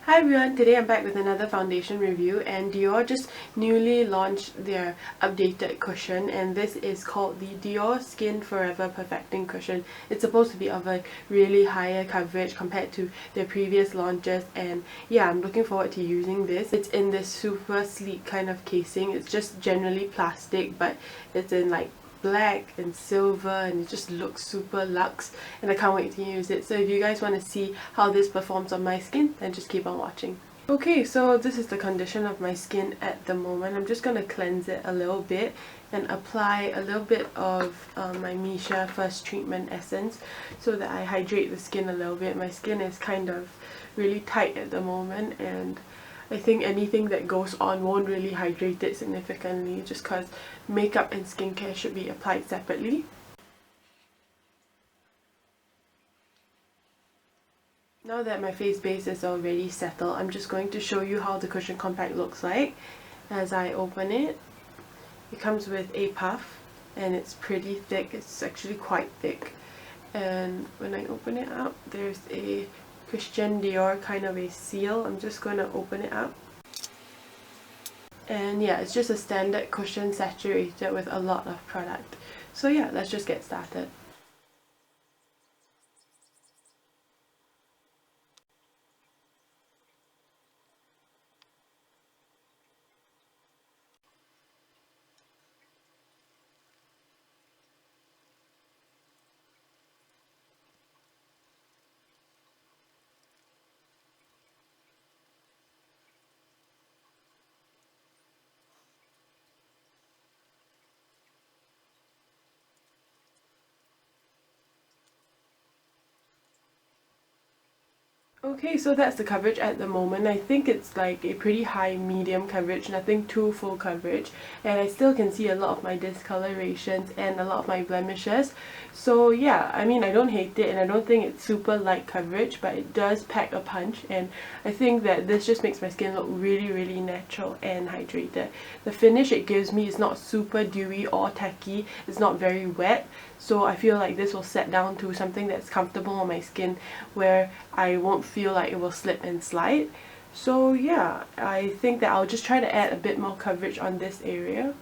Hi everyone, today I'm back with another foundation review, and Dior just newly launched their updated cushion, and this is called the Diorskin Forever Perfect Cushion. It's supposed to be of a really higher coverage compared to their previous launches, and yeah, I'm looking forward to using this. It's in this super sleek kind of casing. It's just generally plastic, but it's in like black and silver, and it just looks super luxe, and I can't wait to use it. So if you guys want to see how this performs on my skin, then just keep on watching. Okay, so this is the condition of my skin at the moment. I'm just going to cleanse it a little bit and apply a little bit of my Misha First Treatment Essence so that I hydrate the skin a little bit. My skin is kind of really tight at the moment, and I think anything that goes on won't really hydrate it significantly, just because makeup and skincare should be applied separately. Now that my face base is already settled, I'm just going to show you how the cushion compact looks like as I open it. It comes with a puff, and it's pretty thick. It's actually quite thick. And when I open it up, there's a Christian Dior kind of a seal. I'm just going to open it up. And yeah, it's just a standard cushion saturated with a lot of product. So yeah, let's just get started. Okay, so that's the coverage at the moment. I think it's like a pretty high medium coverage, nothing too full coverage, and I still can see a lot of my discolorations and a lot of my blemishes. So yeah, I mean, I don't hate it, and I don't think it's super light coverage, but it does pack a punch, and I think that this just makes my skin look really natural and hydrated. The finish it gives me is not super dewy or tacky, it's not very wet, so I feel like this will set down to something that's comfortable on my skin where I won't feel like it will slip and slide. So yeah, I think that I'll just try to add a bit more coverage on this area.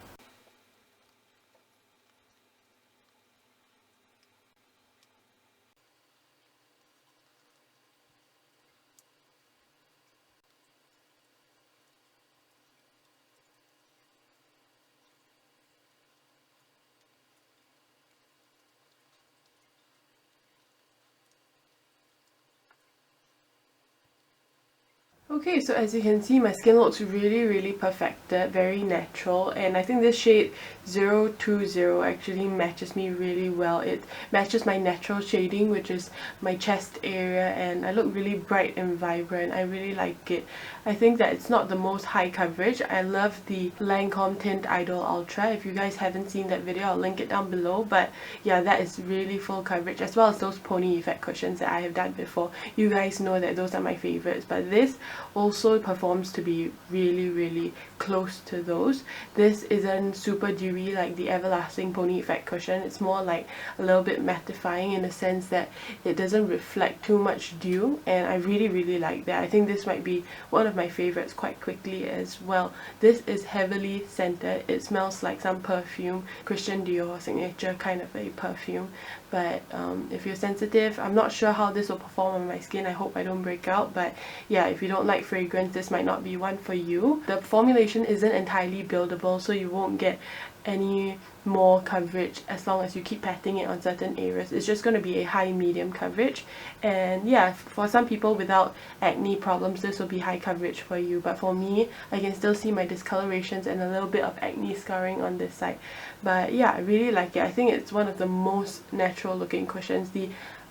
Okay, so as you can see, my skin looks really perfected, very natural, and I think this shade 020 actually matches me really well. It matches my natural shading, which is my chest area, and I look really bright and vibrant. I really like it. I think that it's not the most high coverage. I love the Lancome Tint Idol Ultra. If you guys haven't seen that video, I'll link it down below, but yeah, that is really full coverage, as well as those pony effect cushions that I have done before. You guys know that those are my favorites, but this also performs to be really close to those. This isn't super dewy like the Everlasting Pony Effect cushion. It's more like a little bit mattifying in the sense that it doesn't reflect too much dew, and I really like that. I think this might be one of my favorites quite quickly as well. This is heavily scented. It smells like some perfume, Christian Dior signature kind of a perfume, but if you're sensitive, I'm not sure how this will perform on my skin. I hope I don't break out, but yeah, if you don't like fragrance, this might not be one for you. The formulation isn't entirely buildable, so you won't get any more coverage as long as you keep patting it on certain areas. It's just going to be a high medium coverage, and yeah, for some people without acne problems, this will be high coverage for you, but for me, I can still see my discolorations and a little bit of acne scarring on this side. But yeah, I really like it. I think it's one of the most natural looking cushions. The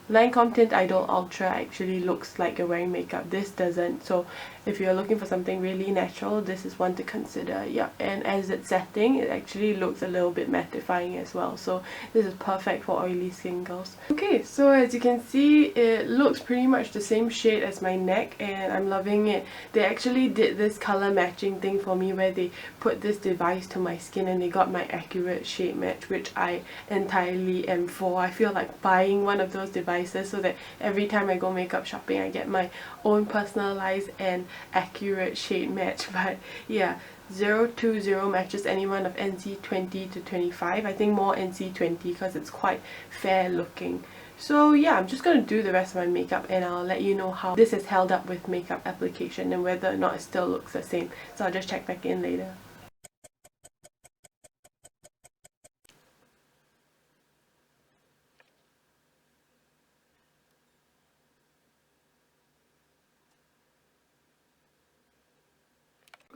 Lancome Tint Idol Ultra actually looks like you're wearing makeup. This doesn't. So if you're looking for something really natural, this is one to consider. Yeah, and as it's setting, it actually looks a little bit mattifying as well. So this is perfect for oily skin girls. Okay, so as you can see, it looks pretty much the same shade as my neck, and I'm loving it. They actually did this color matching thing for me where they put this device to my skin and they got my accurate shade match, which I entirely am for. I feel like buying one of those devices devices so that every time I go makeup shopping I get my own personalized and accurate shade match. But yeah, 020 matches anyone of NC 20 to 25. I think more NC 20 because it's quite fair looking. So yeah, I'm just going to do the rest of my makeup and I'll let you know how this has held up with makeup application and whether or not it still looks the same. So I'll just check back in later.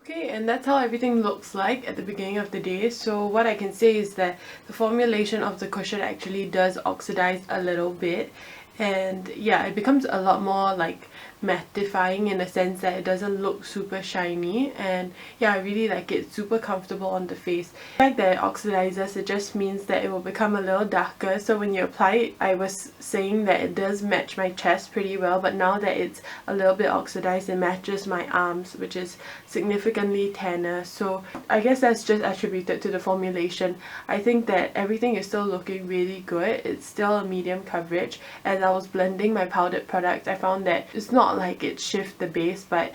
Okay, and that's how everything looks like at the beginning of the day. So what I can say is that the formulation of the cushion actually does oxidize a little bit, and yeah, it becomes a lot more like mattifying in the sense that it doesn't look super shiny. And yeah, I really like it. It's super comfortable on the face. The fact that it oxidizes, it just means that it will become a little darker, so when you apply it, I was saying that it does match my chest pretty well, but now that it's a little bit oxidized, it matches my arms, which is significantly tanner. So I guess that's just attributed to the formulation. I think that everything is still looking really good. It's still a medium coverage. As I was blending my powdered product, I found that it's not like it shifted the base, but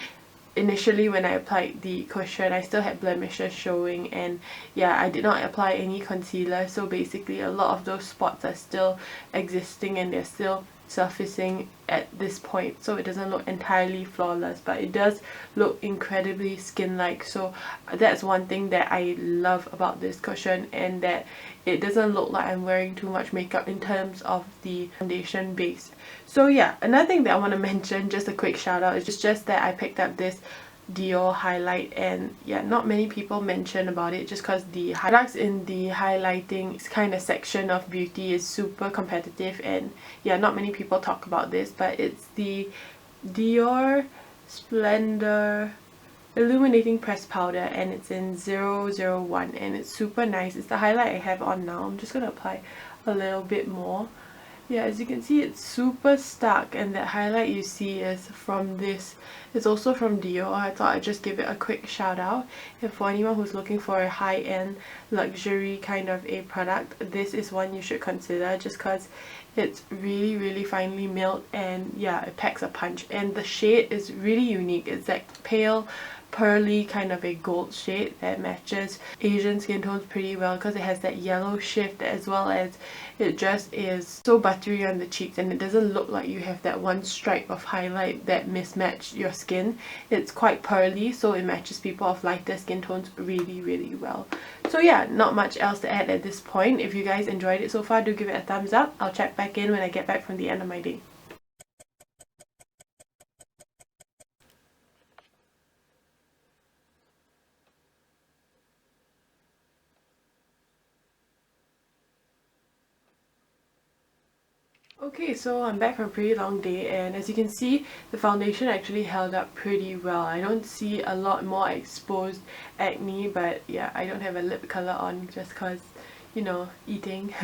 initially when I applied the cushion I still had blemishes showing, and yeah, I did not apply any concealer, so basically a lot of those spots are still existing and they're still surfacing at this point, so it doesn't look entirely flawless, but it does look incredibly skin-like. So that's one thing that I love about this cushion, and that it doesn't look like I'm wearing too much makeup in terms of the foundation base. So yeah, another thing that I want to mention, just a quick shout out, is just that I picked up this Dior highlight, and yeah, not many people mention about it just because the products in the highlighting kind of section of beauty is super competitive, and yeah, not many people talk about this. But it's the Dior Splendor Illuminating Pressed Powder, and it's in 001, and it's super nice. It's the highlight I have on now. I'm just going to apply a little bit more. Yeah, as you can see, it's super stark, and that highlight you see is from this. It's also from Dior. I thought I'd just give it a quick shout out. And for anyone who's looking for a high-end luxury kind of a product, this is one you should consider, just because it's really finely milled, and yeah, it packs a punch. And the shade is really unique. It's like pale pearly kind of a gold shade that matches Asian skin tones pretty well, because it has that yellow shift, as well as it just is so buttery on the cheeks, and it doesn't look like you have that one stripe of highlight that mismatched your skin. It's quite pearly, so it matches people of lighter skin tones really well. So yeah, not much else to add at this point. If you guys enjoyed it so far, do give it a thumbs up. I'll check back in when I get back from the end of my day. Okay, so I'm back from a pretty long day, and as you can see, the foundation actually held up pretty well. I don't see a lot more exposed acne, but yeah, I don't have a lip color on just because, you know, eating.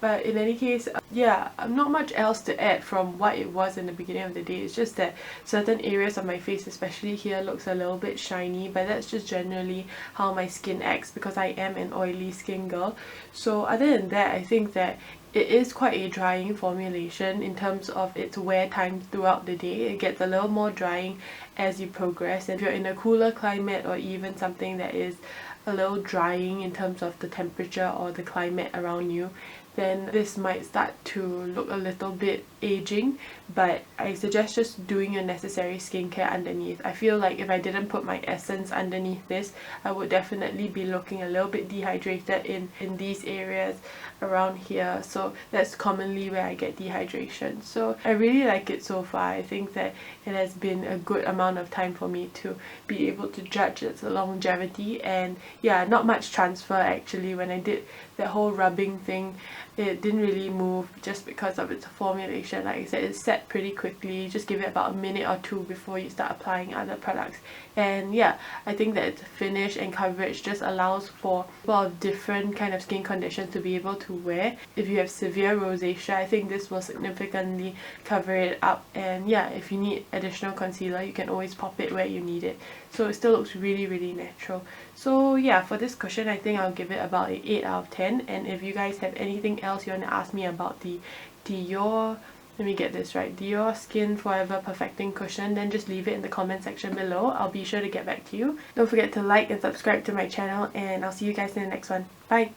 But in any case, yeah, not much else to add from what it was in the beginning of the day. It's just that certain areas of my face, especially here, looks a little bit shiny, but that's just generally how my skin acts because I am an oily skin girl. So other than that, I think that it is quite a drying formulation in terms of its wear time throughout the day. It gets a little more drying as you progress, and if you're in a cooler climate or even something that is a little drying in terms of the temperature or the climate around you, then this might start to look a little bit aging. But I suggest just doing your necessary skincare underneath. I feel like if I didn't put my essence underneath this, I would definitely be looking a little bit dehydrated in these areas around here. So that's commonly where I get dehydration. So I really like it so far. I think that it has been a good amount of time for me to be able to judge its longevity. And yeah, not much transfer actually. When I did that whole rubbing thing, it didn't really move just because of its formulation. Like I said, it's set pretty quickly. Just give it about a minute or two before you start applying other products. And yeah, I think that its finish and coverage just allows for a lot of different kind of skin conditions to be able to wear. If you have severe rosacea, I think this will significantly cover it up. And yeah, if you need additional concealer, you can always pop it where you need it. So it still looks really natural. So yeah, for this cushion, I think I'll give it about an 8 out of 10. And if you guys have anything else you want to ask me about the Dior let me get this right, Diorskin Forever Perfecting Cushion, then just leave it in the comment section below. I'll be sure to get back to you. Don't forget to like and subscribe to my channel, and I'll see you guys in the next one. Bye!